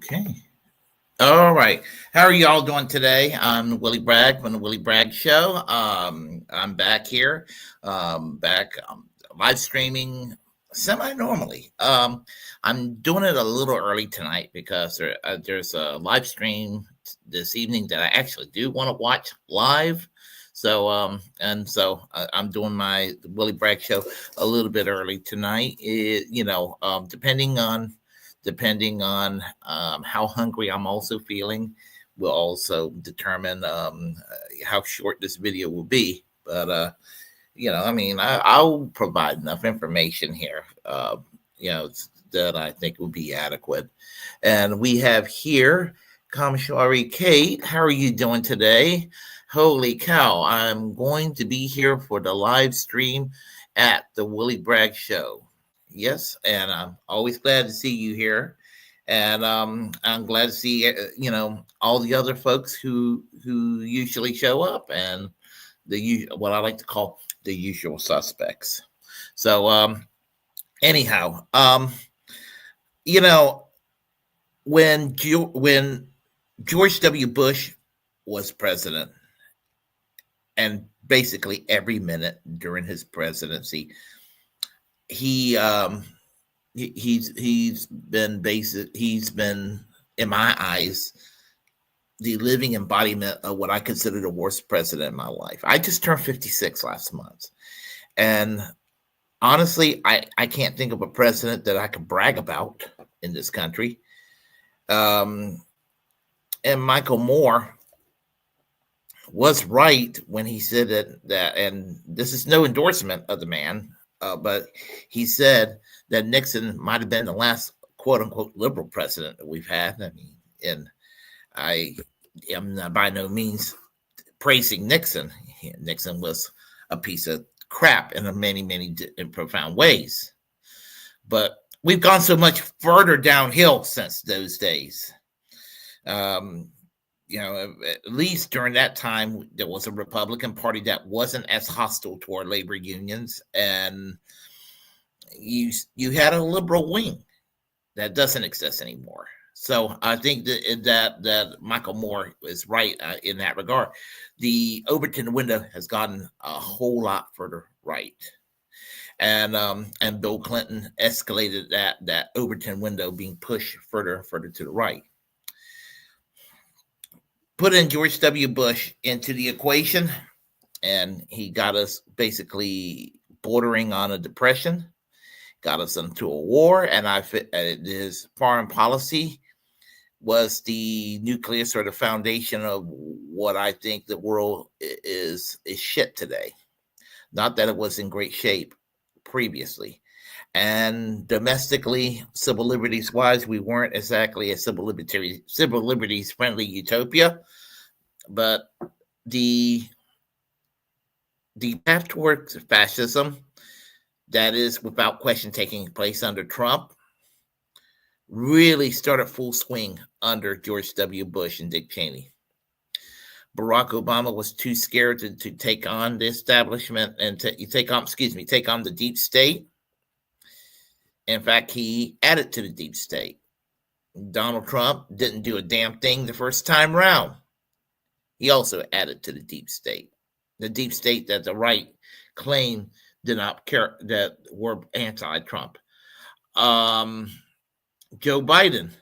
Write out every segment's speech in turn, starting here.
Okay. All right. How are you all doing today? I'm Willie Bragg from the Willie Bragg Show. I'm back here, live streaming semi-normally. I'm doing it a little early tonight because there's a live stream this evening that I actually do want to watch live. So, I'm doing my Willie Bragg Show a little bit early tonight. Depending on how hungry I'm also feeling, will also determine how short this video will be. But I'll provide enough information here, that I think will be adequate. And we have here Kamshari Kate. How are you doing today? Holy cow! I'm going to be here for the live stream at the Willie Bragg Show. Yes, and I'm always glad to see you here, and I'm glad to see all the other folks who usually show up, and what I like to call the usual suspects. So anyhow, when George W. Bush was president, and basically every minute during his presidency, he's been in my eyes the living embodiment of what I consider the worst president in my life. I just turned 56 last month, and honestly, I can't think of a president that I could brag about in this country. And Michael Moore was right when he said that, and this is no endorsement of the man, but he said that Nixon might have been the last quote unquote liberal president that we've had. I mean, I'm not by no means praising Nixon. Nixon was a piece of crap in many in profound ways. But we've gone so much further downhill since those days. At least during that time, there was a Republican Party that wasn't as hostile toward labor unions, and you had a liberal wing that doesn't exist anymore. So I think that Michael Moore is right in that regard. The Overton window has gotten a whole lot further right, and Bill Clinton escalated that Overton window being pushed further to the right. Put in George W. Bush into the equation, and he got us basically bordering on a depression, got us into a war, and his foreign policy was the nucleus or the foundation of what I think the world is shit today. Not that it was in great shape previously. And domestically, civil liberties wise, we weren't exactly a civil liberties friendly utopia, but the path towards fascism that is without question taking place under Trump really started full swing under George W. Bush and Dick Cheney. Barack Obama was too scared to take on the establishment and take on the deep state. In fact, he added to the deep state. Donald Trump didn't do a damn thing the first time around. He also added to the deep state that the right claimed did not care, that were anti-Trump. Joe Biden,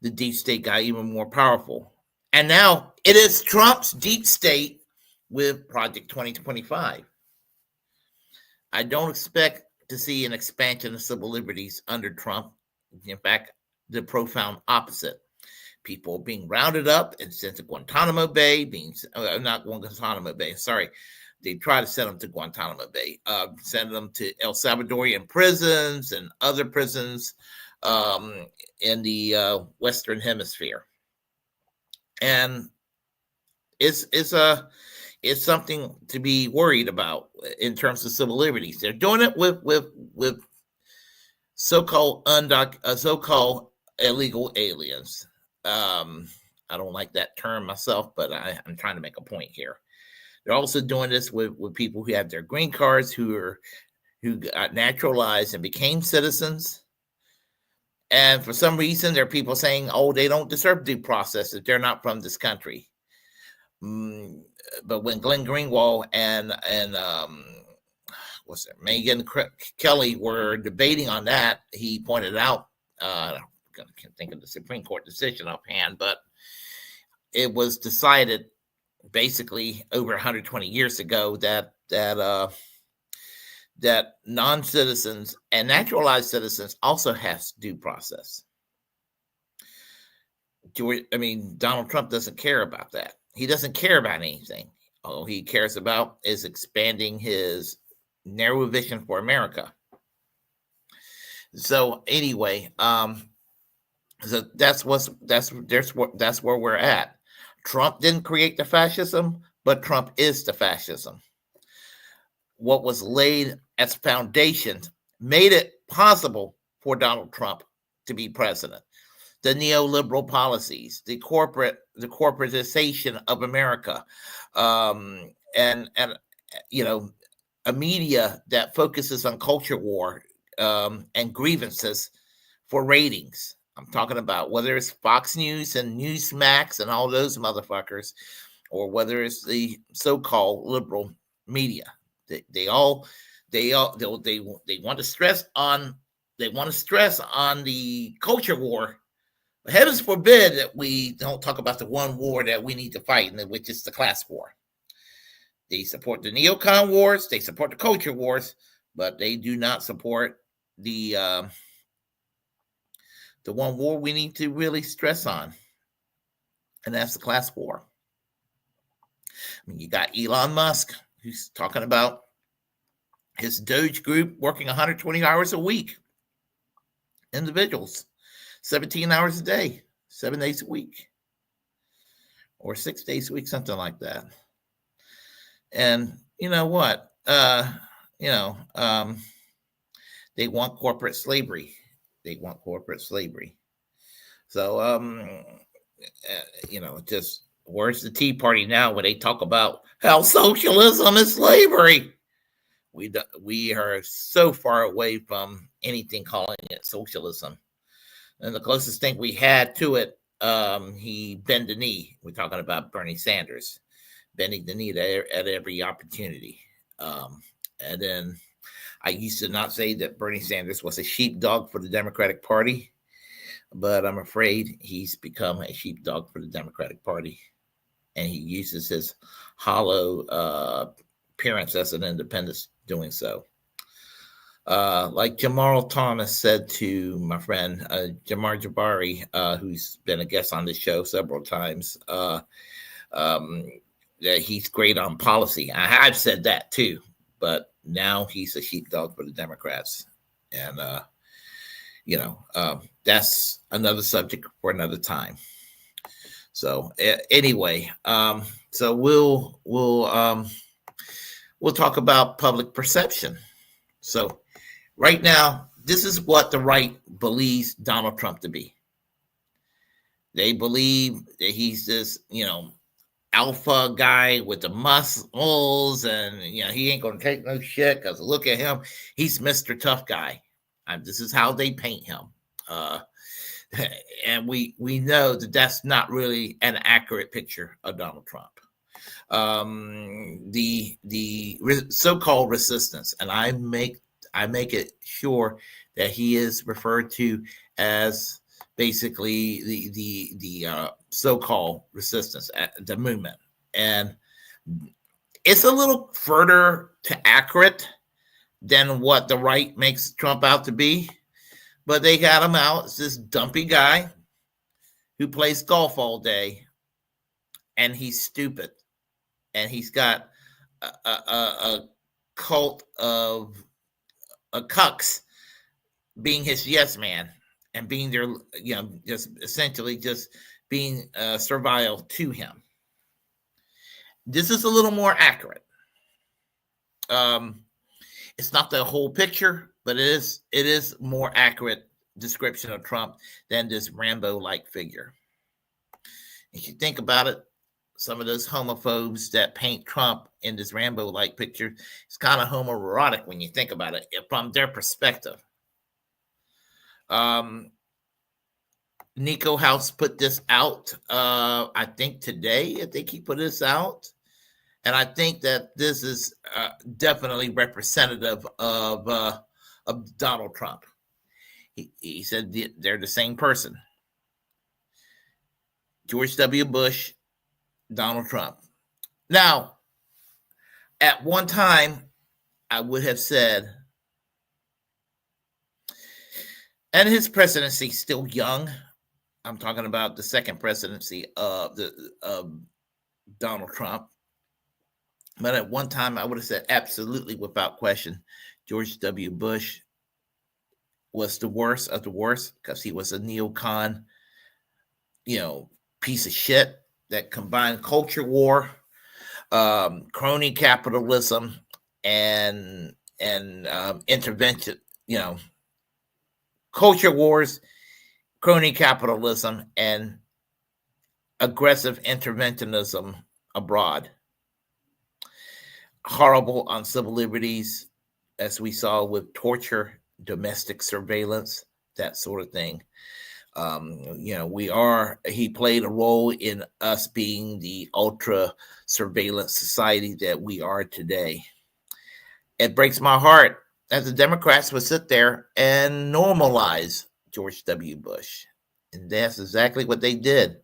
the deep state got even more powerful. And now it is Trump's deep state with Project 2025. I don't expect to see an expansion of civil liberties under Trump. In fact, the profound opposite. People being rounded up and sent to Guantanamo Bay, not Guantanamo Bay, sorry. They try to send them to Guantanamo Bay, send them to El Salvadorian prisons and other prisons in the Western Hemisphere. And it's something to be worried about in terms of civil liberties. They're doing it with so-called illegal aliens. I don't like that term myself, but I'm trying to make a point here. They're also doing this with people who have their green cards, who got naturalized and became citizens. And for some reason, there are people saying, "Oh, they don't deserve due process if they're not from this country." But when Glenn Greenwald and Megyn Kelly were debating on that, he pointed out, I can't think of the Supreme Court decision offhand, but it was decided basically over 120 years ago that non-citizens and naturalized citizens also has due process. Donald Trump doesn't care about that. He doesn't care about anything. All he cares about is expanding his narrow vision for America. So anyway, so that's where we're at. Trump didn't create the fascism, but Trump is the fascism. What was laid as foundation made it possible for Donald Trump to be president. The neoliberal policies, the corporatization of America, and a media that focuses on culture war and grievances for ratings. I'm talking about whether it's Fox News and Newsmax and all those motherfuckers, or whether it's the so-called liberal media. They want to stress on the culture war. Heavens forbid that we don't talk about the one war that we need to fight, which is the class war. They support the neocon wars, they support the culture wars, but they do not support the one war we need to really stress on, and that's the class war. You got Elon Musk, who's talking about his Doge group working 120 hours a week. Individuals, 17 hours a day, 7 days a week. or 6 days a week, something like that. And you know what? You know, they want corporate slavery. They want corporate slavery. So, you know, just where's the Tea Party now when they talk about how socialism is slavery? We are so far away from anything calling it socialism. And the closest thing we had to it, he bent the knee. We're talking about Bernie Sanders bending the knee at every opportunity. And then I used to not say that Bernie Sanders was a sheepdog for the Democratic Party, but I'm afraid he's become a sheepdog for the Democratic Party. And he uses his hollow appearance as an independent doing so. Like Jamal Thomas said to my friend Jamar Jabari, who's been a guest on the show several times, that he's great on policy. I've said that too, but now he's a sheepdog for the Democrats. And, you know, that's another subject for another time. So anyway, so we'll talk about public perception. So right now, this is what the right believes Donald Trump to be. They believe that he's this, you know, alpha guy with the muscles, and you know he ain't gonna take no shit because look at him, he's Mr. Tough Guy. This is how they paint him, and we know that that's not really an accurate picture of Donald Trump. The so-called resistance, and I make it sure that he is referred to as basically the so-called resistance, the movement, and it's a little further to accurate than what the right makes Trump out to be, but they got him out as this dumpy guy who plays golf all day, and he's stupid, and he's got a cult of cucks being his yes man and being there, you know, just essentially just being servile to him. This is a little more accurate. It's not the whole picture, but it is more accurate description of Trump than this Rambo-like figure. If you think about it, some of those homophobes that paint Trump in this Rambo-like picture, it's kind of homoerotic when you think about it from their perspective. Nico House put this out, I think today. I think he put this out. And I think that this is definitely representative of Donald Trump. He said they're the same person. George W. Bush, Donald Trump. Now, at one time, I would have said, and his presidency still young. I'm talking about the second presidency of Donald Trump. But at one time, I would have said absolutely without question, George W. Bush was the worst of the worst because he was a neocon, you know, piece of shit that combined culture war, crony capitalism, and intervention, you know, culture wars, crony capitalism, and aggressive interventionism abroad. Horrible on civil liberties, as we saw with torture, domestic surveillance, that sort of thing. You know, he played a role in us being the ultra surveillance society that we are today. It breaks my heart that the Democrats would sit there and normalize George W. Bush. And that's exactly what they did.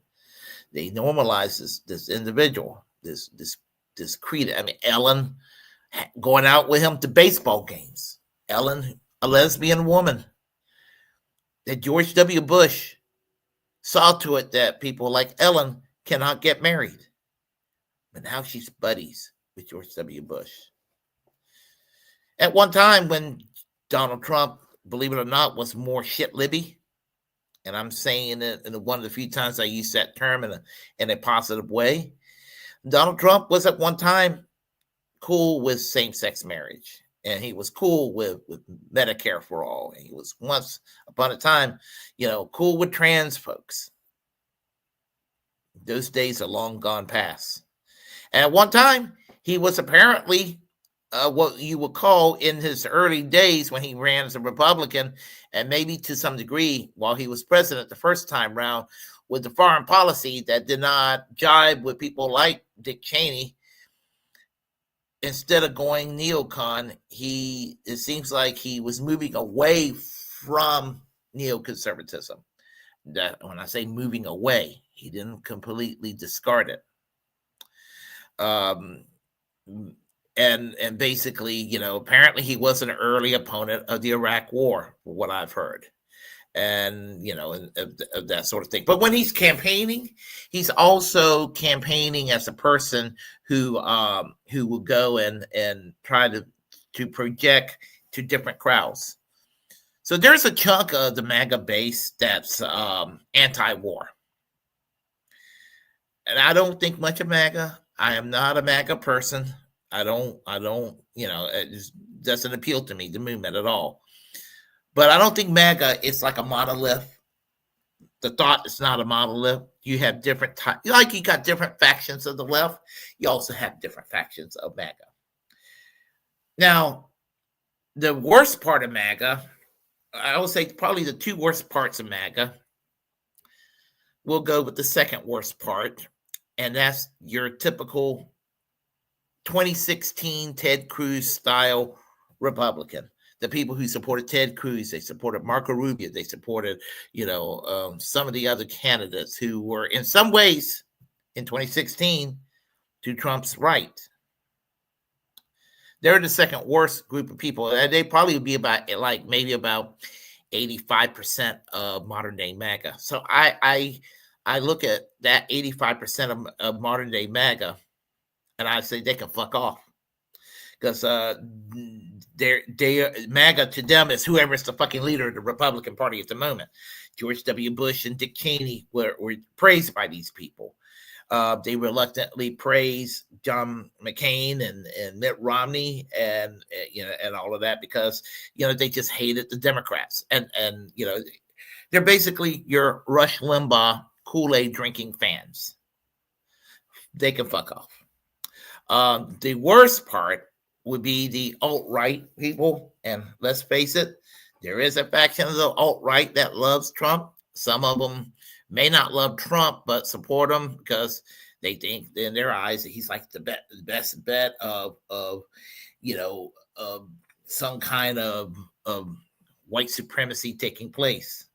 They normalized this individual, this creed. I mean, Ellen going out with him to baseball games. Ellen, a lesbian woman. That George W. Bush saw to it that people like Ellen cannot get married. But now she's buddies with George W. Bush. At one time when Donald Trump, believe it or not, was more shit libby, and I'm saying it in one of the few times I use that term in a positive way. Donald Trump was at one time cool with same-sex marriage, and he was cool with Medicare for all. And he was once upon a time, cool with trans folks. Those days are long gone past. And at one time, he was apparently what you would call in his early days when he ran as a Republican, and maybe to some degree while he was president the first time round, with the foreign policy that did not jibe with people like Dick Cheney. Instead of going neocon, it seems like he was moving away from neoconservatism. That when I say moving away, he didn't completely discard it. And basically, apparently he was an early opponent of the Iraq War, for what I've heard, and of that sort of thing. But when he's campaigning, he's also campaigning as a person who will go and try to project to different crowds. So there's a chunk of the MAGA base that's anti-war, and I don't think much of MAGA. I am not a MAGA person. I don't, it just doesn't appeal to me, the movement at all. But I don't think MAGA is like a monolith. The thought is not a monolith. You have different types, like you got different factions of the left. You also have different factions of MAGA. Now, the worst part of MAGA, I would say probably the two worst parts of MAGA, we'll go with the second worst part, and that's your typical 2016 Ted Cruz style Republican. The people who supported Ted Cruz, they supported Marco Rubio, they supported, some of the other candidates who were in some ways in 2016 to Trump's right. They're the second worst group of people. They probably would be maybe about 85% of modern day MAGA. So I look at that 85% of modern day MAGA, and I say they can fuck off, because MAGA to them is whoever's the fucking leader of the Republican Party at the moment. George W. Bush and Dick Cheney were praised by these people. They reluctantly praise John McCain and Mitt Romney and all of that because they just hated the Democrats, and they're basically your Rush Limbaugh Kool-Aid drinking fans. They can fuck off. The worst part would be the alt-right people, and let's face it, there is a faction of the alt-right that loves Trump. Some of them may not love Trump, but support him because they think in their eyes that he's like the best bet of some kind of white supremacy taking place.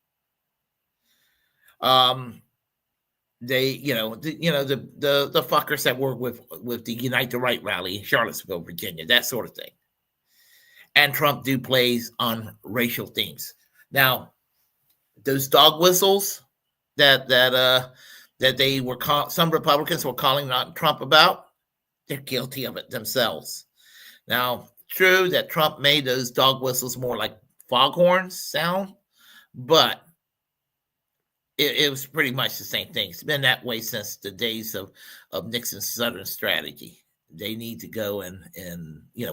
They, the fuckers that work with the Unite the Right rally in Charlottesville, Virginia, that sort of thing. And Trump do plays on racial themes. Now, those dog whistles that they were some Republicans were calling out Trump about, they're guilty of it themselves. Now, true that Trump made those dog whistles more like foghorns sound, but it was pretty much the same thing. It's been that way since the days of Nixon's Southern strategy. They need to go and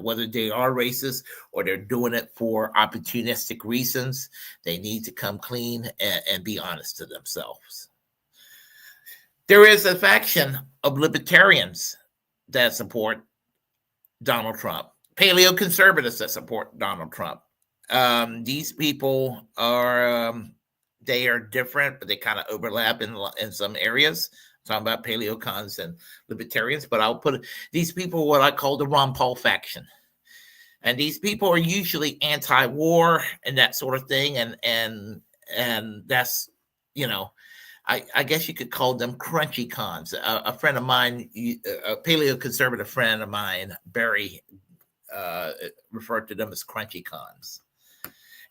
whether they are racist or they're doing it for opportunistic reasons, they need to come clean and be honest to themselves. There is a faction of libertarians that support Donald Trump, paleoconservatives that support Donald Trump. These people are they are different, but they kind of overlap in some areas. I'm talking about paleocons and libertarians, but I'll put these people what I call the Ron Paul faction. And these people are usually anti-war and that sort of thing. And that's, I guess you could call them crunchy cons. A friend of mine, a paleoconservative friend of mine, Barry, referred to them as crunchy cons.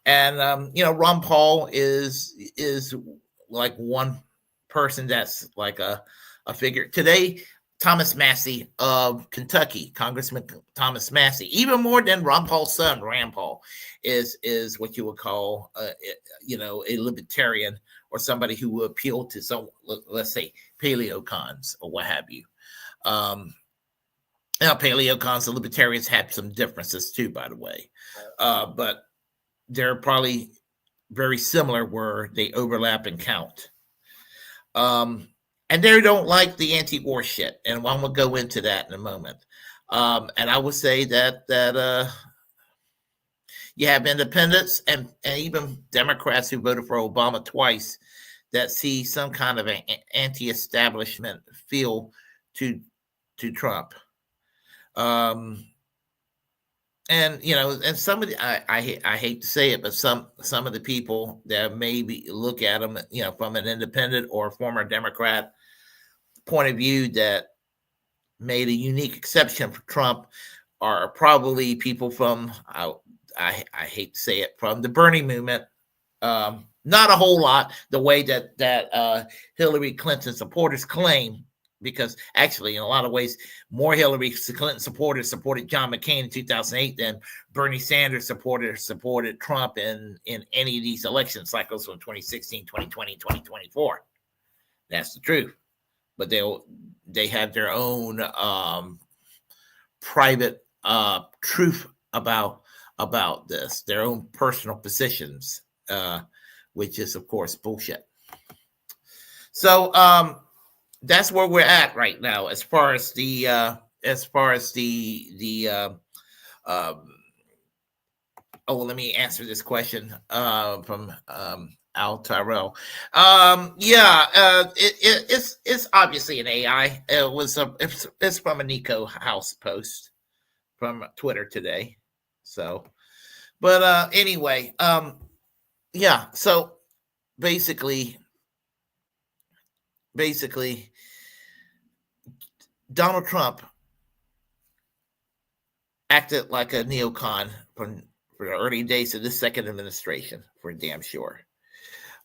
And Ron Paul is like one person that's like a figure. Today, Thomas Massey of Kentucky, Congressman Thomas Massey, even more than Ron Paul's son, Rand Paul, is what you would call a libertarian or somebody who will appeal to some, let's say, paleocons or what have you. Now, paleocons and libertarians have some differences too, by the way, but they're probably very similar where they overlap and count. And they don't like the anti-war shit, and I'm gonna go into that in a moment. And I would say that you have independents and even Democrats who voted for Obama twice that see some kind of an anti-establishment feel to Trump. And and some of the I hate to say it, but some of the people that maybe look at him, from an independent or former Democrat point of view that made a unique exception for Trump are probably people from I hate to say it, from the Bernie movement. Not a whole lot, the way that Hillary Clinton supporters claim, because actually, in a lot of ways, more Hillary Clinton supporters supported John McCain in 2008 than Bernie Sanders supported Trump in any of these election cycles from 2016, 2020, 2024. That's the truth. But they have their own private truth about this, their own personal positions, which is, of course, bullshit. So that's where we're at right now, as far as the let me answer this question from Al Tyrell. It's obviously an AI. It's from a Nico House post from Twitter today. So, but anyway, so basically, Donald Trump acted like a neocon for the early days of this second administration, for damn sure.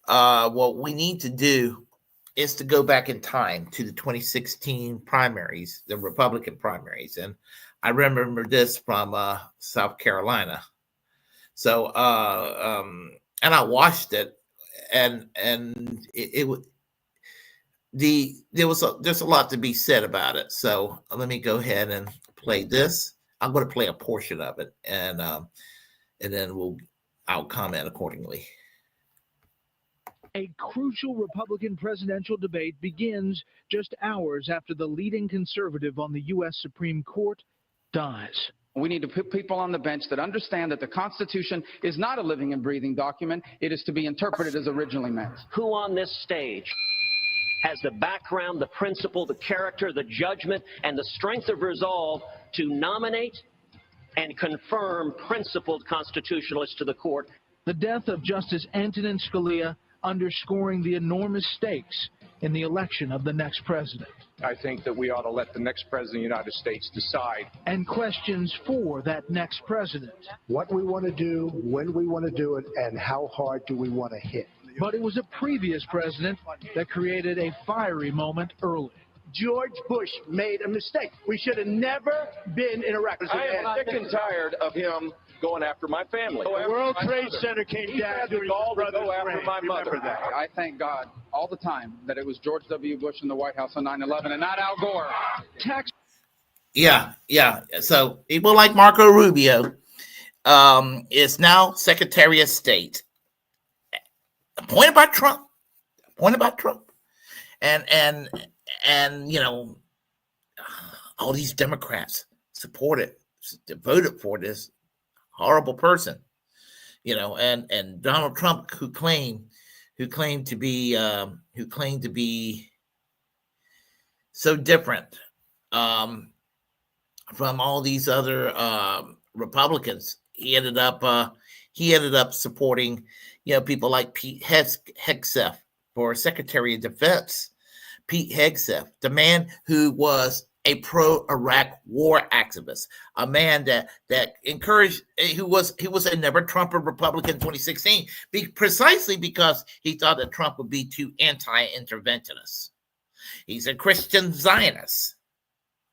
What we need to do is to go back in time to the 2016 primaries, the Republican primaries. And I remember this from South Carolina. So, and I watched it, and there's a lot to be said about it. So let me go ahead and play this. I'm going to play a portion of it, and then I'll comment accordingly. A crucial Republican presidential debate begins just hours after the leading conservative on the U.S. Supreme Court dies. We need to put people on the bench that understand that the Constitution is not a living and breathing document. It is to be interpreted as originally meant. Who on this stage has the background, the principle, the character, the judgment, and the strength of resolve to nominate and confirm principled constitutionalists to the court? The death of Justice Antonin Scalia underscoring the enormous stakes in the election of the next president. I think that we ought to let the next president of the United States decide. And questions for that next president. What we want to do, when we want to do it, and how hard do we want to hit. But it was a previous president that created a fiery moment early. George Bush made a mistake. We should have never been in Iraq. I am sick and tired of him going after my family. The World Trade Center came down during his brother's reign. My mother. Remember that. I thank God all the time that it was George W. Bush in the White House on 9/11 and not Al Gore. Yeah. So people like Marco Rubio is now Secretary of State, appointed by Trump, and all these Democrats voted for this horrible person, and Donald Trump, who claimed to be so different from all these other Republicans. He ended up supporting people like Pete Hegseth for Secretary of Defense. Pete Hegseth, the man who was a pro-Iraq war activist, a man that encouraged, he was a never Trumper Republican in 2016, precisely because he thought that Trump would be too anti-interventionist. He's a Christian Zionist,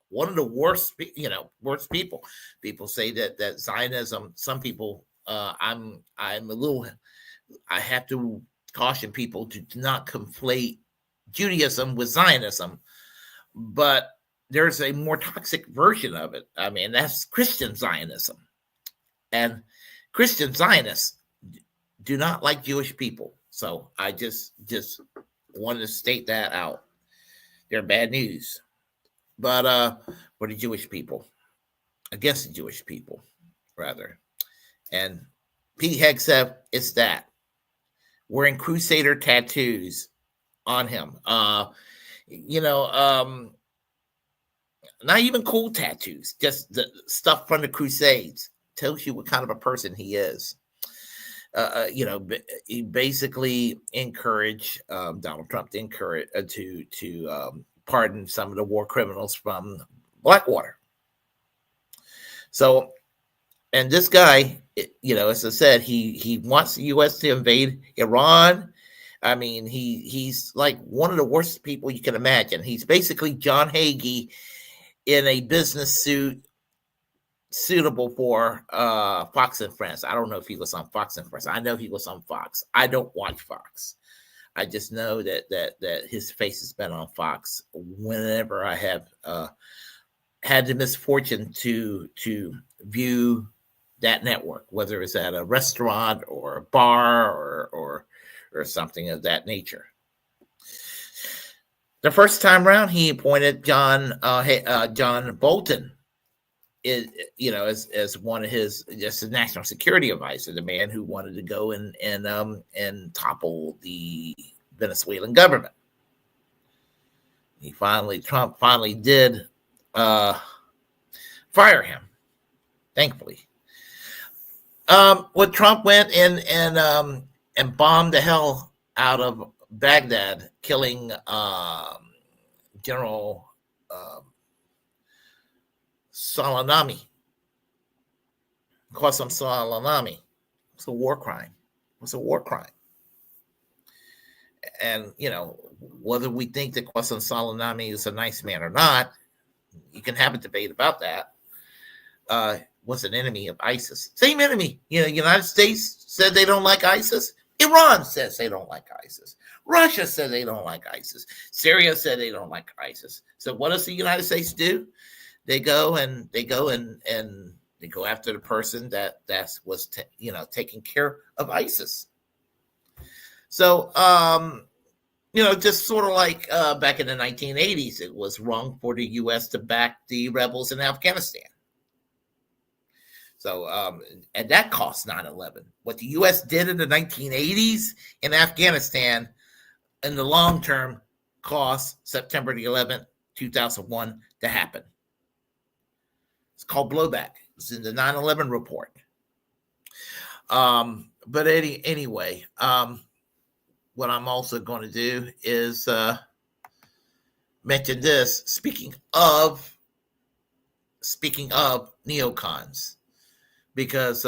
one of the worst people. People say that Zionism. Some people, I have to caution people to not conflate Judaism with Zionism, but there's a more toxic version of it. I mean, that's Christian Zionism. And Christian Zionists do not like Jewish people. So I just wanted to state that out. They're bad news. But for the Jewish people, against the Jewish people, rather. And Pete Hegseth, it's that. Wearing Crusader tattoos on him. Not even cool tattoos, just the stuff from the Crusades. Tells you what kind of a person he is. He basically encouraged Donald Trump to pardon some of the war criminals from Blackwater. So, and this guy, as I said, he wants the U.S. to invade Iran. I mean, he's like one of the worst people you can imagine. He's basically John Hagee in a business suit suitable for Fox and Friends. I don't know if he was on Fox and Friends. I know he was on Fox. I don't watch Fox. I just know that his face has been on Fox whenever I have had the misfortune to view that network, whether it's at a restaurant or a bar or something of that nature. The first time around, he appointed John Bolton, as one of his national security advisor, the man who wanted to go and topple the Venezuelan government. Trump finally did fire him, thankfully. When Trump went and bombed the hell out of Baghdad, killing General Qasem Soleimani. It's a war crime. It's a war crime. And, whether we think that Qasem Soleimani is a nice man or not, you can have a debate about that. Was an enemy of ISIS. Same enemy. United States said they don't like ISIS. Iran says they don't like ISIS. Russia said they don't like ISIS. Syria said they don't like ISIS. So what does the United States do? They go after the person that was taking care of ISIS. So just sort of like back in the 1980s, it was wrong for the U.S. to back the rebels in Afghanistan. So, and that cost 9/11. What the U.S. did in the 1980s in Afghanistan, in the long term, cost September the 11th, 2001 to happen. It's called blowback. It's in the 9/11 report. But anyway, what I'm also going to do is mention this. Speaking of neocons. Because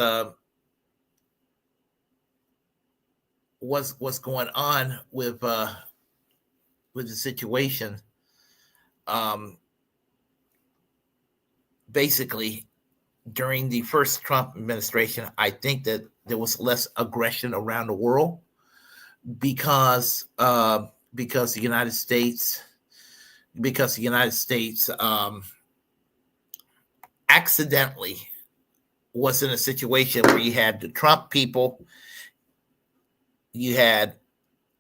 what's going on with the situation, basically during the first Trump administration, I think that there was less aggression around the world because the United States accidentally was in a situation where you had the Trump people, you had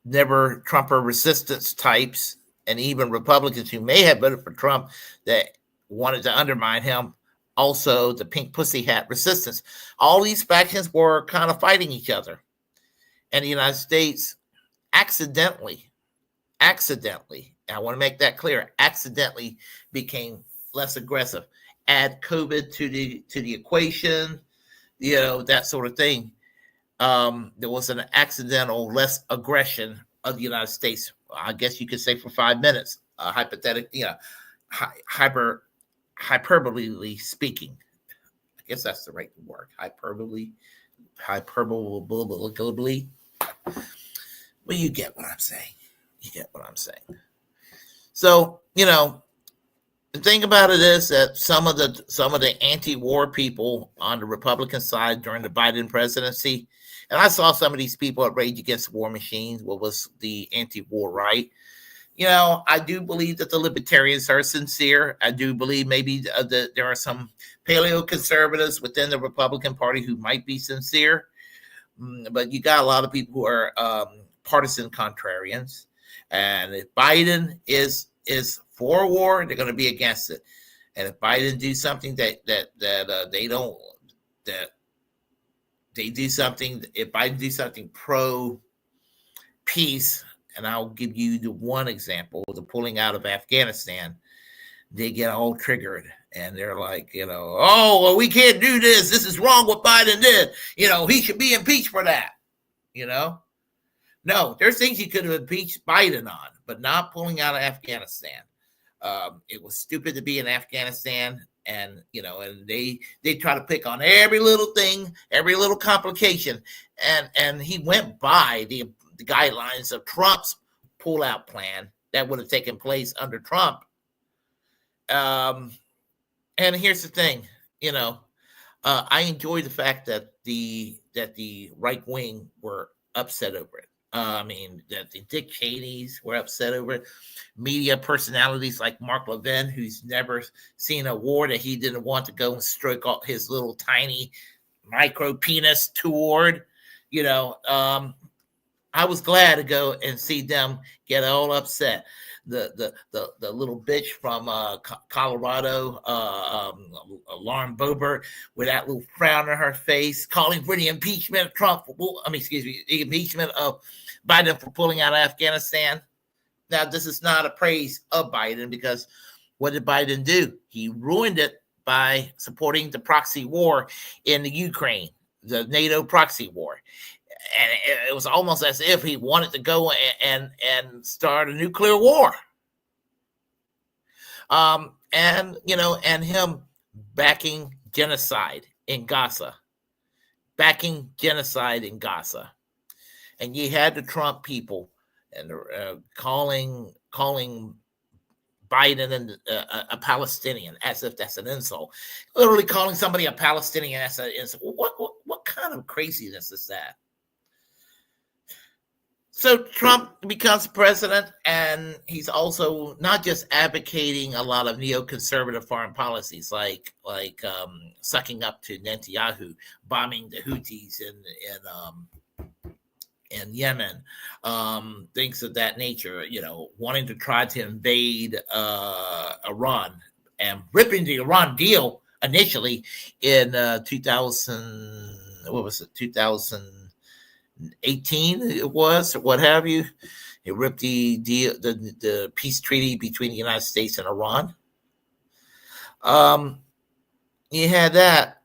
never Trumper resistance types, and even Republicans who may have voted for Trump that wanted to undermine him. Also, the pink pussy hat resistance. All these factions were kind of fighting each other. And the United States accidentally, I want to make that clear, accidentally became less aggressive. Add COVID to the equation, that sort of thing. There was an accidental less aggression of the United States. I guess you could say for 5 minutes, hypothetically, hyperbole speaking. I guess that's the right word. Hyperbole. Well, you get what I'm saying. So, the thing about it is that some of the anti-war people on the Republican side during the Biden presidency, And I saw some of these people at Rage Against War Machines, what was the anti-war right. I do believe that the libertarians are sincere. I do believe maybe that there are some paleo conservatives within the Republican Party who might be sincere. But you got a lot of people who are partisan contrarians. And if Biden is for war, they're going to be against it. And if Biden do something that they do something, if Biden do something pro peace, and I'll give you the one example, the pulling out of Afghanistan, they get all triggered and they're like, oh, well, we can't do this. This is wrong what Biden did. He should be impeached for that. No, there's things you could have impeached Biden on, but not pulling out of Afghanistan. It was stupid to be in Afghanistan. And, and they try to pick on every little thing, every little complication. And he went by the guidelines of Trump's pullout plan that would have taken place under Trump. And here's the thing, I enjoy the fact that the right wing were upset over it. That the Dick Cheneys were upset over it. Media personalities like Mark Levin, who's never seen a war that he didn't want to go and stroke out his little tiny micro penis toward. I was glad to go and see them get all upset. The little bitch from Colorado, Lauren Boebert, with that little frown on her face, calling for the impeachment of Trump. The impeachment of Biden for pulling out of Afghanistan. Now, this is not a praise of Biden, because what did Biden do? He ruined it by supporting the proxy war in the Ukraine, the NATO proxy war. And it was almost as if he wanted to go and start a nuclear war. And him backing genocide in Gaza. And you had the Trump people and calling Biden and a Palestinian as if that's an insult. Literally calling somebody a Palestinian as an insult. What kind of craziness is that? So Trump becomes president, and he's also not just advocating a lot of neoconservative foreign policies, like sucking up to Netanyahu, bombing the Houthis in Yemen, things of that nature. Wanting to try to invade Iran and ripping the Iran deal initially in 2000. What was it? 2018 it was, or what have you. It ripped the peace treaty between the United States and Iran. You had that,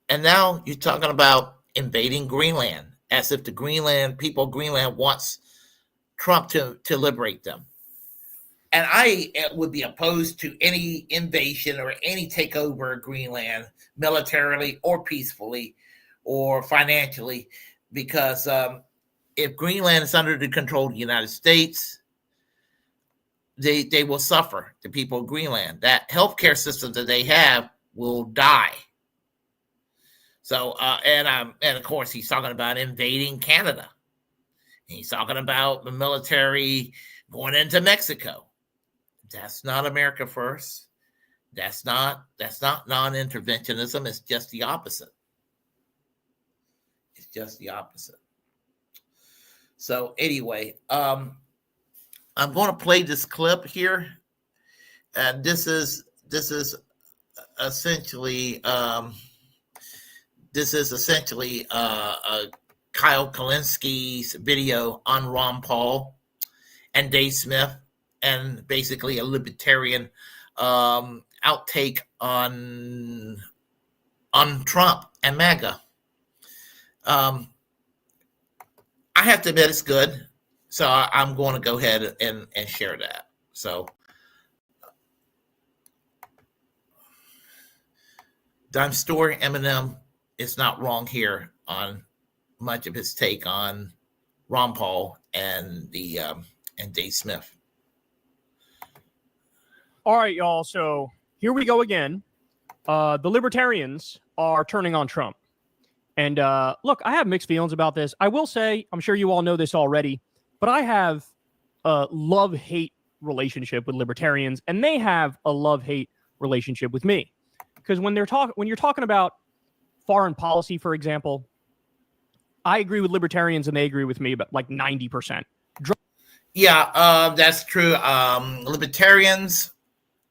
and now you're talking about invading Greenland, as if the people of Greenland wants Trump to liberate them. And I would be opposed to any invasion or any takeover of Greenland militarily or peacefully or financially, because if Greenland is under the control of the United States, they will suffer. The people of Greenland, that healthcare system that they have, will die. So, and of course, he's talking about invading Canada. He's talking about the military going into Mexico. That's not America first. That's not non-interventionism. It's just the opposite. It's just the opposite. So anyway, I'm going to play this clip here, and this is essentially Kyle Kalinski's video on Ron Paul and Dave Smith, and basically a libertarian outtake on Trump and MAGA. I have to admit it's good, so I'm going to go ahead and share that. So, Dime Store Eminem is not wrong here on much of his take on Ron Paul and Dave Smith. All right, y'all. So here we go again. The libertarians are turning on Trump. And look, I have mixed feelings about this. I will say, I'm sure you all know this already, but I have a love-hate relationship with libertarians, and they have a love-hate relationship with me. Because when you're talking about foreign policy, for example, I agree with libertarians and they agree with me about like 90%. Yeah, that's true. Libertarians,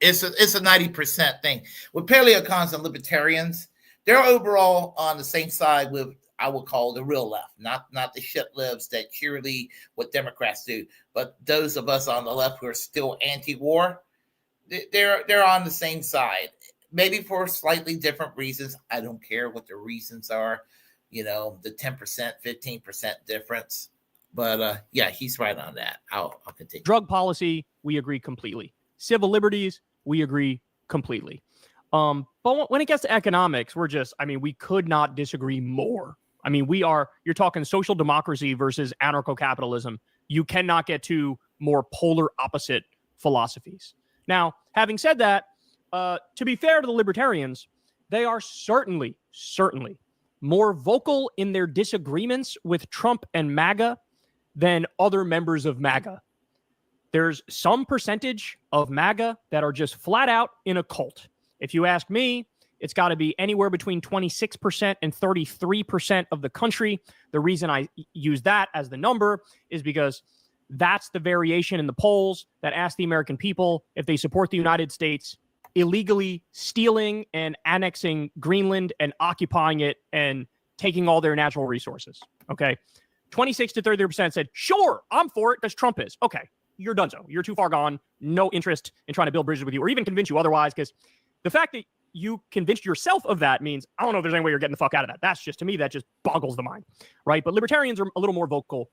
it's a 90% thing. With paleocons and libertarians, they're overall on the same side with, I would call, the real left, not the shit libs that cheerlead what Democrats do, but those of us on the left who are still anti-war, they're on the same side. Maybe for slightly different reasons. I don't care what the reasons are. The 10%, 15% difference. But yeah, he's right on that. I'll continue. Drug policy, we agree completely. Civil liberties, we agree completely. But when it gets to economics, we could not disagree more. You're talking social democracy versus anarcho-capitalism. You cannot get two more polar opposite philosophies. Now, having said that, to be fair to the libertarians, they are certainly more vocal in their disagreements with Trump and MAGA than other members of MAGA. There's some percentage of MAGA that are just flat out in a cult. If you ask me, it's got to be anywhere between 26% and 33% of the country. The reason I use that as the number is because that's the variation in the polls that ask the American people if they support the United States illegally stealing and annexing Greenland and occupying it and taking all their natural resources. Okay. 26 to 33% said, sure, I'm for it because Trump is. Okay, you're done so. You're too far gone. No interest in trying to build bridges with you or even convince you otherwise, because the fact that you convinced yourself of that means, I don't know if there's any way you're getting the fuck out of that. That's just, to me, that just boggles the mind, right? But libertarians are a little more vocal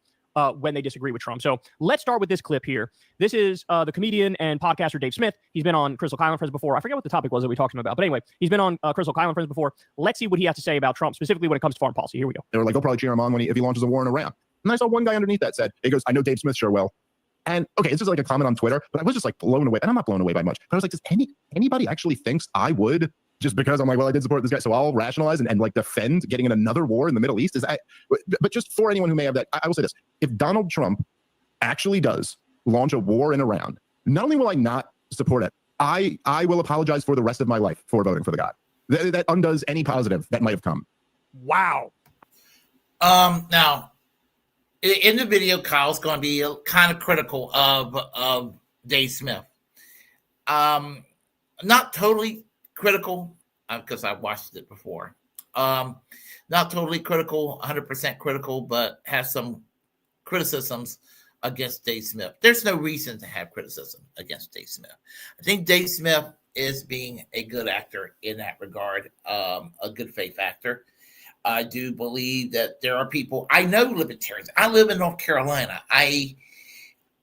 when they disagree with Trump. So let's start with this clip here. This is the comedian and podcaster Dave Smith. He's been on Crystal Kylan Friends before. I forget what the topic was that we talked to him about. But anyway, he's been on Crystal Kylan Friends before. Let's see what he has to say about Trump, specifically when it comes to foreign policy. Here we go. They were like, they'll probably cheer him on if he launches a war in Iran. And I saw one guy underneath that said, he goes, I know Dave Smith sure will. And okay, this is like a comment on Twitter, but I was just like blown away. And I'm not blown away by much. But I was like, does anybody actually thinks I would, just because I'm like, well, I did support this guy, so I'll rationalize and like defend getting in another war in the Middle East? But just for anyone who may have that, I will say this. If Donald Trump actually does launch a war in Iran, not only will I not support it, I will apologize for the rest of my life for voting for the guy. That undoes any positive that might have come. Wow. Now, in the video, Kyle's going to be kind of critical of Dave Smith. Not totally critical, because I watched it before. Not totally critical, 100% critical, but has some criticisms against Dave Smith. There's no reason to have criticism against Dave Smith. I think Dave Smith is being a good actor in that regard, a good faith actor. I do believe that there are people. I know libertarians. I live in North Carolina. I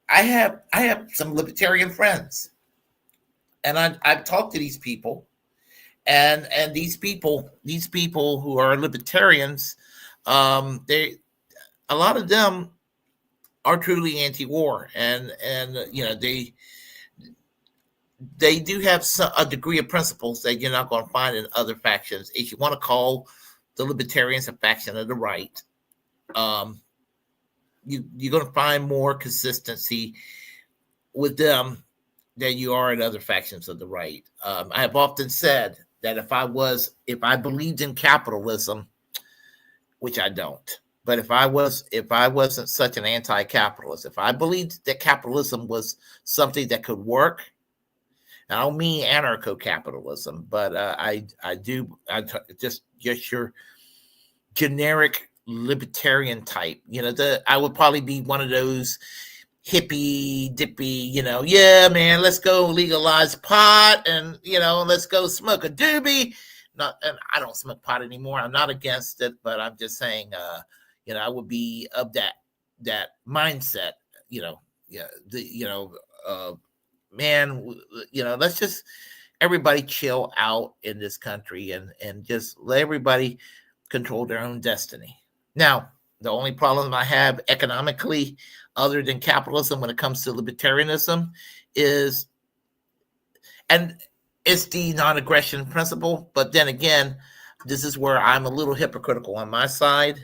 have some libertarian friends, and I've talked to these people, and these people who are libertarians, a lot of them are truly anti-war, and they do have a degree of principles that you're not going to find in other factions. If you want to call the libertarians a faction of the right, you're going to find more consistency with them than you are in other factions of the right. I have often said that if I believed in capitalism, which I don't, but if I wasn't such an anti-capitalist, if I believed that capitalism was something that could work, I don't mean anarcho-capitalism, but just your generic libertarian type. I would probably be one of those hippy dippy, yeah, man, let's go legalize pot and let's go smoke a doobie. And I don't smoke pot anymore. I'm not against it, but I'm just saying, I would be of that mindset. Man, let's just everybody chill out in this country and just let everybody control their own destiny. Now, the only problem I have economically, other than capitalism, when it comes to libertarianism, is, and it's the non-aggression principle. But then again, this is where I'm a little hypocritical on my side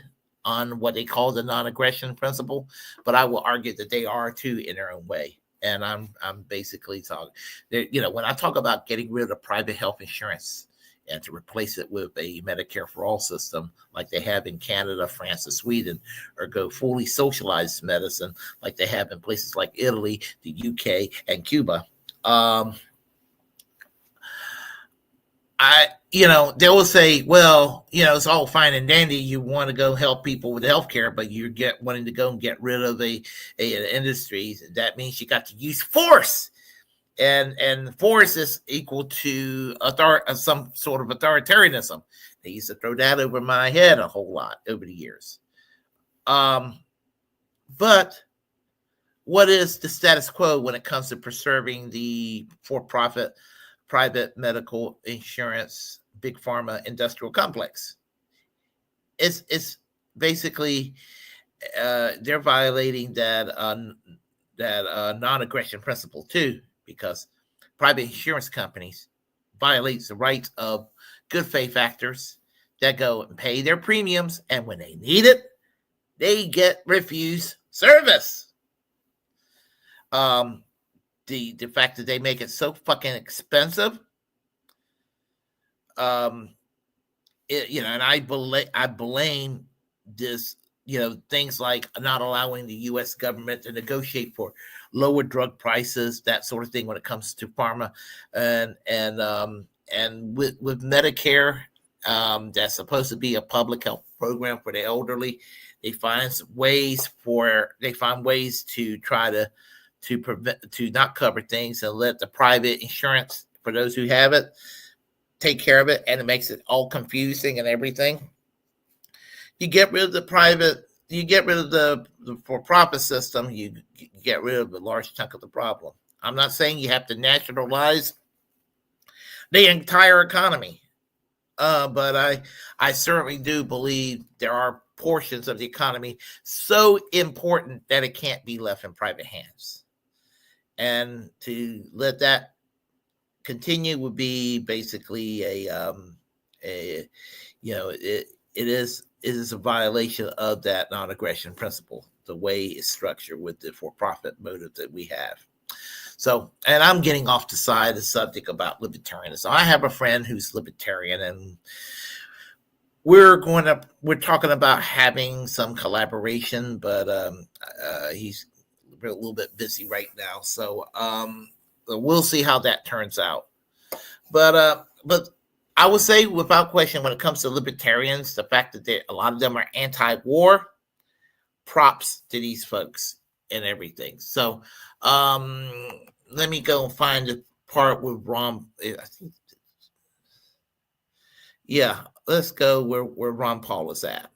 on what they call the non-aggression principle, but I will argue that they are too in their own way. And I'm basically talking, when I talk about getting rid of private health insurance and to replace it with a Medicare for all system like they have in Canada, France, and Sweden, or go fully socialized medicine like they have in places like Italy, the UK, and Cuba. They will say, well, it's all fine and dandy. You want to go help people with healthcare, but you're wanting to go and get rid of an industry. That means you got to use force. And force is equal to some sort of authoritarianism. They used to throw that over my head a whole lot over the years. But what is the status quo when it comes to preserving the for-profit private medical insurance, big pharma industrial complex? It's basically they're violating that non-aggression principle too, because private insurance companies violates the rights of good faith actors that go and pay their premiums, and when they need it, they get refused service. The fact that they make it so fucking expensive, and I blame this, things like not allowing the U.S. government to negotiate for lower drug prices, that sort of thing when it comes to pharma, and with Medicare, that's supposed to be a public health program for the elderly. They find ways to try to prevent, to not cover things and let the private insurance for those who have it take care of it, and it makes it all confusing and everything. You get rid of the for-profit system, you get rid of a large chunk of the problem. I'm not saying you have to nationalize the entire economy, but I certainly do believe there are portions of the economy so important that it can't be left in private hands. And to let that continue would be basically it is a violation of that non-aggression principle, the way it's structured with the for-profit motive that we have. So, and I'm getting off the subject about libertarianism. I have a friend who's libertarian, and we're talking about having some collaboration, but he's a little bit busy right now. So we'll see how that turns out. But I would say without question, when it comes to libertarians, the fact that a lot of them are anti-war, props to these folks and everything. So let me go and find the part with Ron. Let's go where Ron Paul is at.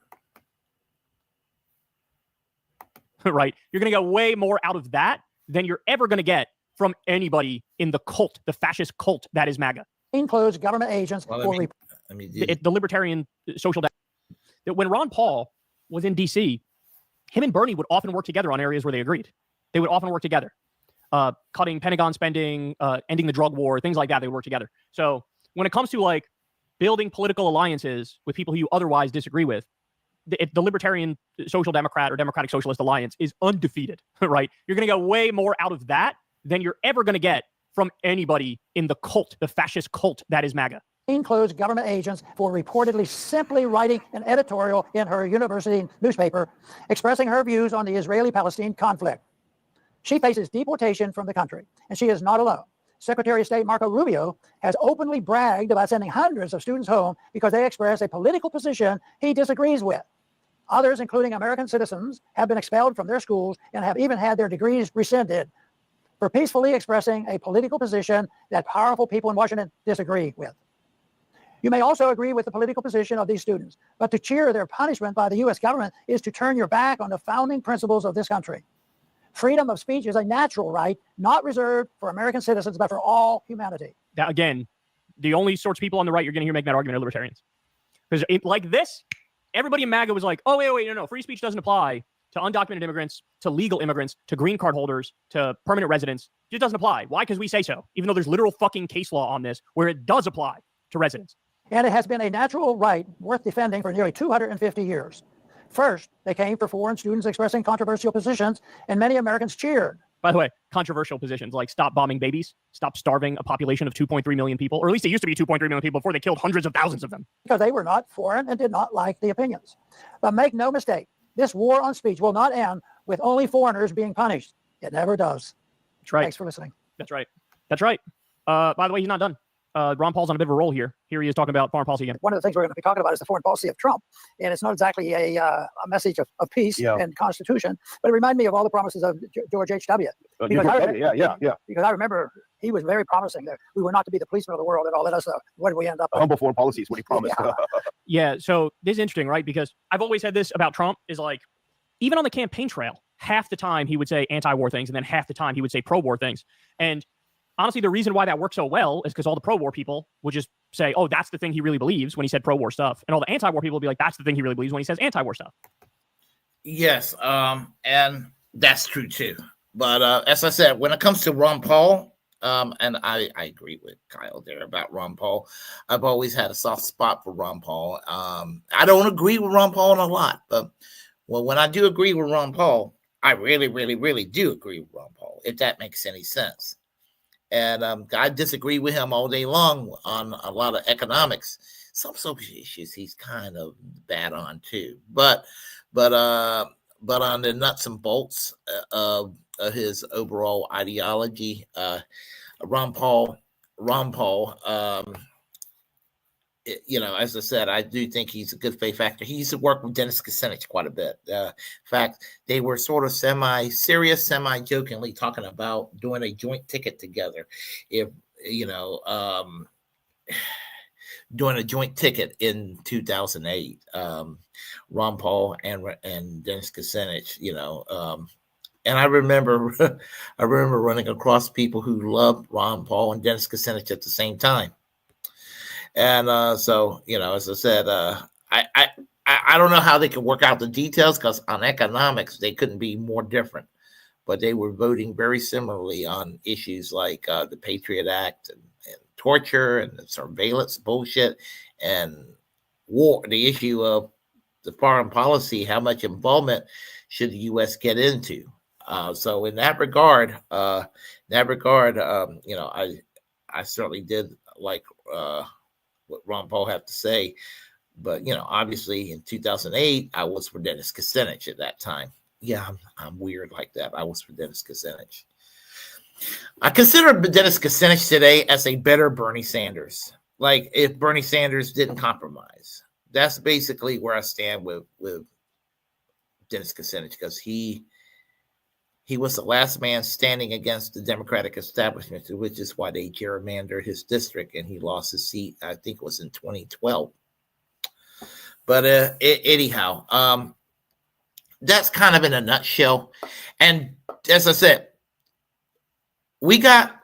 Right? You're going to get way more out of that than you're ever going to get from anybody in the cult, the fascist cult that is MAGA. Includes government agents the libertarian social. That when Ron Paul was in D.C., him and Bernie would often work together on areas where they agreed. They would often work together, cutting Pentagon spending, ending the drug war, things like that. They would work together. So when it comes to like building political alliances with people who you otherwise disagree with, the Libertarian Social Democrat or Democratic Socialist Alliance is undefeated, right? You're going to get way more out of that than you're ever going to get from anybody in the cult, the fascist cult that is MAGA. Includes government agents for reportedly simply writing an editorial in her university newspaper expressing her views on the Israeli-Palestine conflict. She faces deportation from the country, and she is not alone. Secretary of State Marco Rubio has openly bragged about sending hundreds of students home because they express a political position he disagrees with. Others, including American citizens, have been expelled from their schools and have even had their degrees rescinded for peacefully expressing a political position that powerful people in Washington disagree with. You may also agree with the political position of these students, but to cheer their punishment by the U.S. government is to turn your back on the founding principles of this country. Freedom of speech is a natural right, not reserved for American citizens, but for all humanity. Now, again, the only sorts of people on the right you're going to hear making that argument are libertarians. Because like this, everybody in MAGA was like, oh, wait, no, free speech doesn't apply to undocumented immigrants, to legal immigrants, to green card holders, to permanent residents. It doesn't apply. Why? Because we say so, even though there's literal fucking case law on this where it does apply to residents. And it has been a natural right worth defending for nearly 250 years. First, they came for foreign students expressing controversial positions, and many Americans cheered. By the way, controversial positions like stop bombing babies, stop starving a population of 2.3 million people, or at least it used to be 2.3 million people before they killed hundreds of thousands of them. Because they were not foreign and did not like the opinions. But make no mistake, this war on speech will not end with only foreigners being punished. It never does. That's right. Thanks for listening. That's right. That's right. By the way, he's not done. Ron Paul's on a bit of a roll here. Here he is talking about foreign policy again. One of the things we're going to be talking about is the foreign policy of Trump. And it's not exactly a message of peace and constitution, but it reminded me of all the promises of George H.W. Because I remember he was very promising that we were not to be the policemen of the world and all that other stuff. What did we end up with? Humble foreign policy is what he promised. Yeah, so this is interesting, right? Because I've always had this about Trump is like, even on the campaign trail, half the time he would say anti-war things, and then half the time he would say pro-war things. And honestly, the reason why that worked so well is because all the pro-war people would just say, oh, that's the thing he really believes when he said pro-war stuff. And all the anti-war people would be like, that's the thing he really believes when he says anti-war stuff. Yes, and that's true too. But as I said, when it comes to Ron Paul, and I agree with Kyle there about Ron Paul. I've always had a soft spot for Ron Paul. I don't agree with Ron Paul on a lot, but when I do agree with Ron Paul, I really, really, really do agree with Ron Paul, if that makes any sense. And I disagree with him all day long on a lot of economics. Some social issues he's kind of bad on too. But on the nuts and bolts of his overall ideology, Ron Paul, as I said, I do think he's a good faith actor. He used to work with Dennis Kucinich quite a bit. In fact, they were sort of semi-serious, semi-jokingly talking about doing a joint ticket together. If, doing a joint ticket in 2008, Ron Paul and Dennis Kucinich, and I remember running across people who loved Ron Paul and Dennis Kucinich at the same time. And so, as I said, I don't know how they could work out the details, because on economics, they couldn't be more different. But they were voting very similarly on issues like the Patriot Act and torture and the surveillance bullshit and war, the issue of the foreign policy, how much involvement should the U.S. get into? So in that regard, I certainly did like what Ron Paul had to say. But, obviously in 2008, I was for Dennis Kucinich at that time. Yeah, I'm weird like that. I was for Dennis Kucinich. I consider Dennis Kucinich today as a better Bernie Sanders. Like if Bernie Sanders didn't compromise. That's basically where I stand with Dennis Kucinich, because he was the last man standing against the Democratic establishment, which is why they gerrymandered his district and he lost his seat. I think it was in 2012. But anyhow, that's kind of in a nutshell. And as I said, we are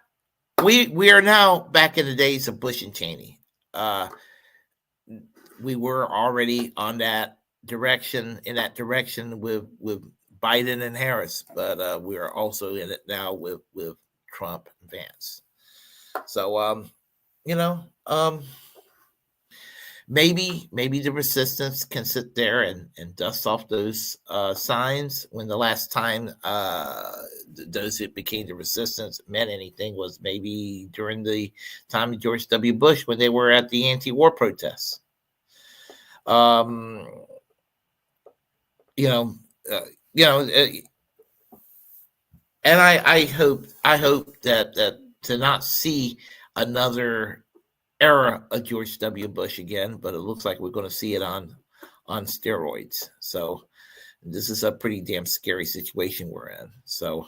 now back in the days of Bush and Cheney. We were already on that direction, with Biden and Harris, but we are also in it now with Trump and Vance. So, maybe the resistance can sit there and dust off those signs. When the last time those that became the resistance meant anything was maybe during the time of George W. Bush, when they were at the anti-war protests. And I hope that to not see another era of George W. Bush again, but it looks like we're going to see it on steroids. So this is a pretty damn scary situation we're in. So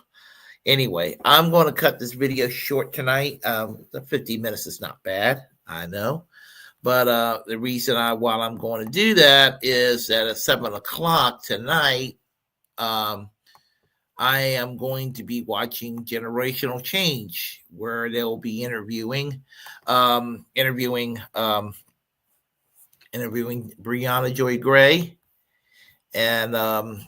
anyway, I'm going to cut this video short tonight. The 50 minutes is not bad, I know. But the reason while I'm going to do that is that at 7:00 tonight, I am going to be watching Generational Change, where they'll be interviewing Breonna Joy Gray, and and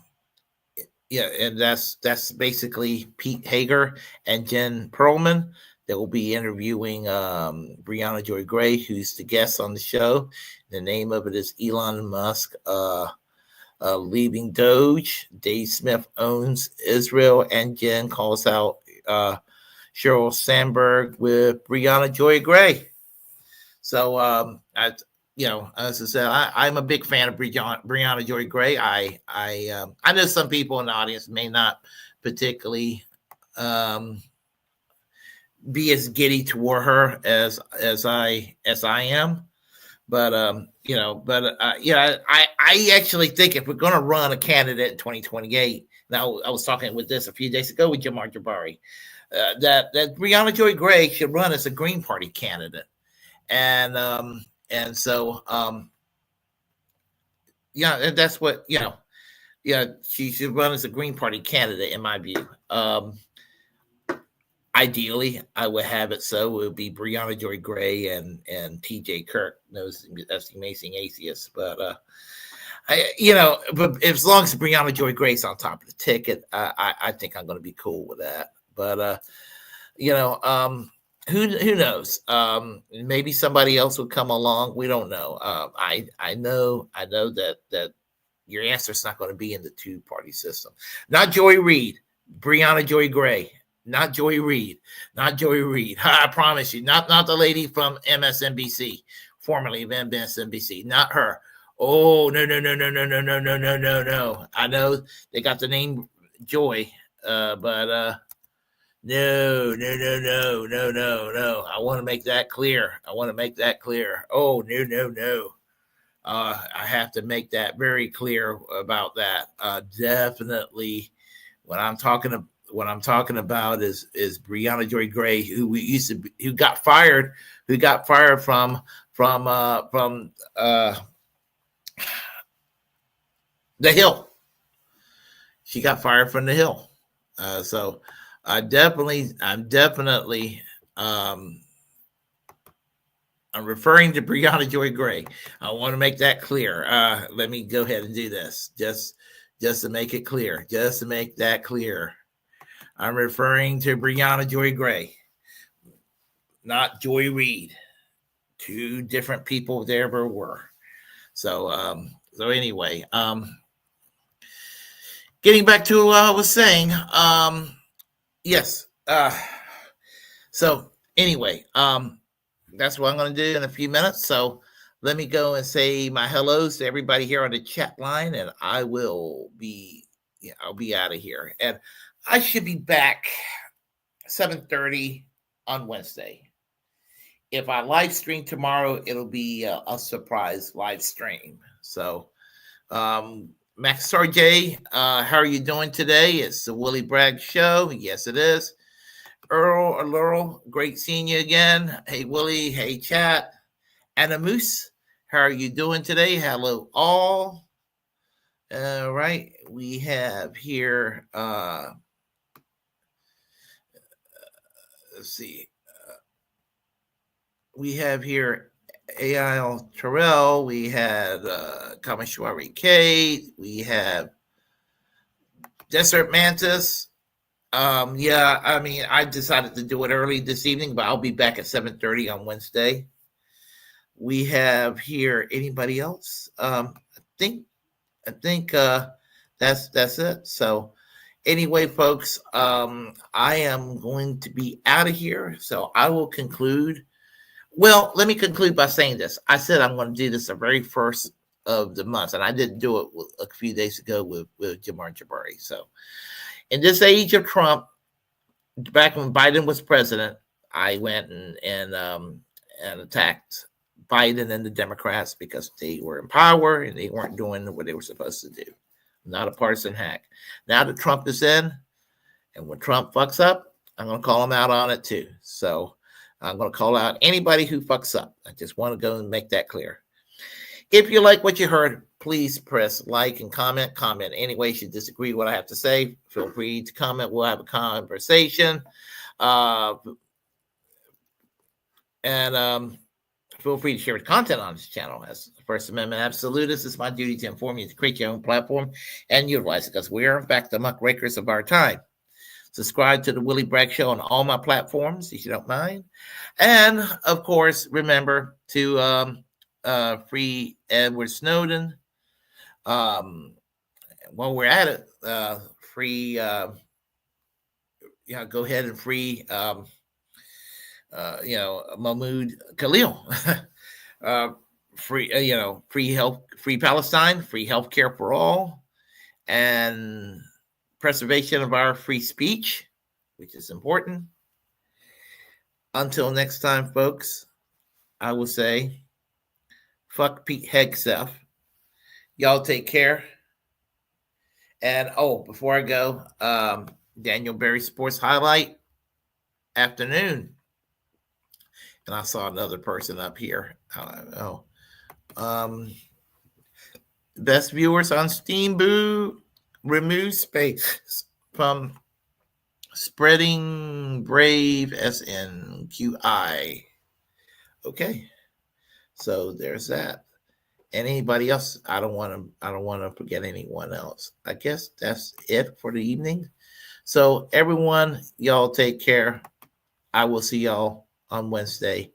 that's basically Pete Hager and Jen Perlman. They will be interviewing Brianna Joy Gray, who's the guest on the show. The name of it is Elon Musk leaving Doge. Dave Smith owns Israel, and Jen calls out Sheryl Sandberg with Brianna Joy Gray. So, as I said, I'm a big fan of Brianna Joy Gray. I know some people in the audience may not particularly be as giddy toward her as I am, but I actually think if we're going to run a candidate in 2028, now I was talking with this a few days ago with Jamar Jabari, that Brianna Joy Gray should run as a Green Party candidate, and so that's what she should run as a Green Party candidate in my view. Ideally, I would have it so it would be Brianna Joy Gray and TJ Kirk. That's the Amazing Atheist. But but as long as Brianna Joy Gray's on top of the ticket, I think I'm going to be cool with that. But who knows? Maybe somebody else will come along. We don't know. I know that your answer's not going to be in the two-party system. Not Joy Reid, Brianna Joy Gray. Not Joy Reid. Not Joy Reid. I promise you. Not the lady from MSNBC, formerly of MSNBC. Not her. Oh, no. I know they got the name Joy, but no. I want to make that clear. Oh, no. I have to make that very clear about that. Definitely, what I'm talking about is Brianna Joy Gray, who got fired from the Hill. She got fired from the Hill. So I'm definitely I'm referring to Brianna Joy Gray. I want to make that clear. Let me go ahead and do this just to make it clear. Just to make that clear. I'm referring to Brianna Joy Gray, not Joy Reid. Two different people there were. So anyway, getting back to what I was saying. Yes. So anyway, that's what I'm going to do in a few minutes. So let me go and say my hellos to everybody here on the chat line, and I'll be out of here. And I should be back 7:30 on Wednesday. If I live stream tomorrow, it'll be a surprise live stream. So, Max RJ, how are you doing today? It's the Willie Bragg Show. Yes, it is. Earl, great seeing you again. Hey, Willie. Hey, chat. Anna Moose, how are you doing today? Hello, all. Right. We have here, let's see. We have here A.I.L. Terrell. We had Kamishwari Kate. We have Desert Mantis. I decided to do it early this evening, but I'll be back at 7:30 on Wednesday. We have here anybody else? I think that's it. So anyway, folks, I am going to be out of here. So I will conclude. Well, let me conclude by saying this. I said I'm going to do this the very first of the month, and I didn't do it a few days ago with Jamar Jabari. So in this age of Trump, back when Biden was president, I went and attacked Biden and the Democrats because they were in power and they weren't doing what they were supposed to do. I'm not a partisan hack. Now that Trump is in, and when Trump fucks up, I'm going to call him out on it too. So I'm going to call out anybody who fucks up. I just want to go and make that clear. If you like what you heard, please press like and comment. Comment any way you disagree with what I have to say. Feel free to comment. We'll have a conversation. Feel free to share the content on this channel. As the First Amendment absolutist, it's my duty to inform you to create your own platform and utilize it because we are, in fact, the muckrakers of our time. Subscribe to the Willie Bragg Show on all my platforms, if you don't mind. And, of course, remember to free Edward Snowden. While we're at it, free, go ahead and free, Mahmoud Khalil. Free, free health, free Palestine, free healthcare for all, and preservation of our free speech, which is important. Until next time, folks, I will say, fuck Pete Hegseth. Y'all take care. And before I go, Daniel Berry Sports Highlight afternoon. And I saw another person up here. Best viewers on Steamboot. Remove space from Spreading Brave SNQI. Okay, so there's that. And anybody else? I don't want to forget anyone else. I guess that's it for the evening. So everyone, y'all take care. I will see y'all on Wednesday.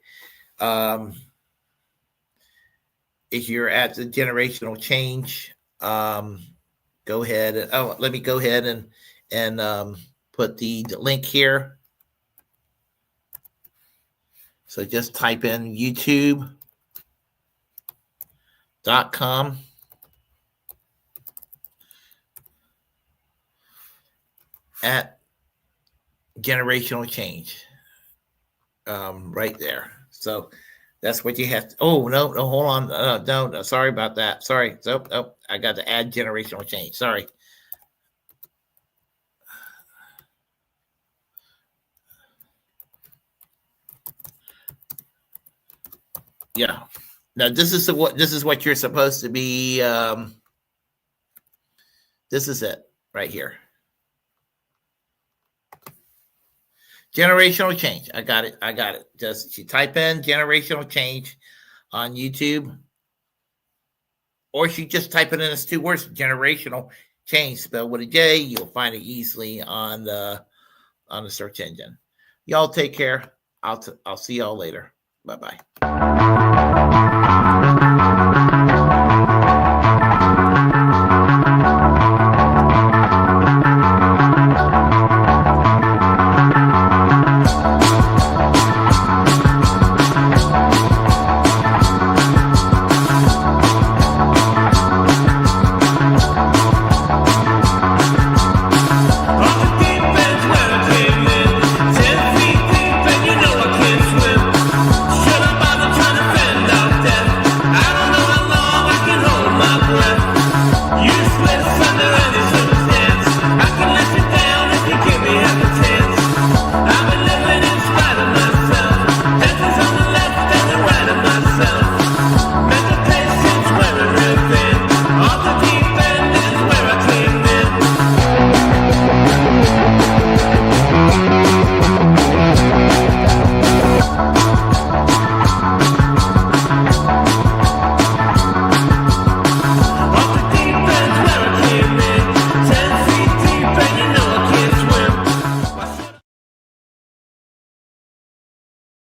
If you're at the generational change, go ahead. Let me go ahead and put the link here. So just type in youtube.com at generational change. Right there. So that's what you have to. Oh, no, hold on. No, sorry about that. Sorry. So, I got to add generational change. Sorry. Yeah. Now this is what you're supposed to be. This is it right here. Generational change. I got it. Just you type in generational change on YouTube, or if you just type it in as 2 words, generational change spelled with a J, you'll find it easily on the search engine. Y'all take care. I'll see y'all later. Bye-bye.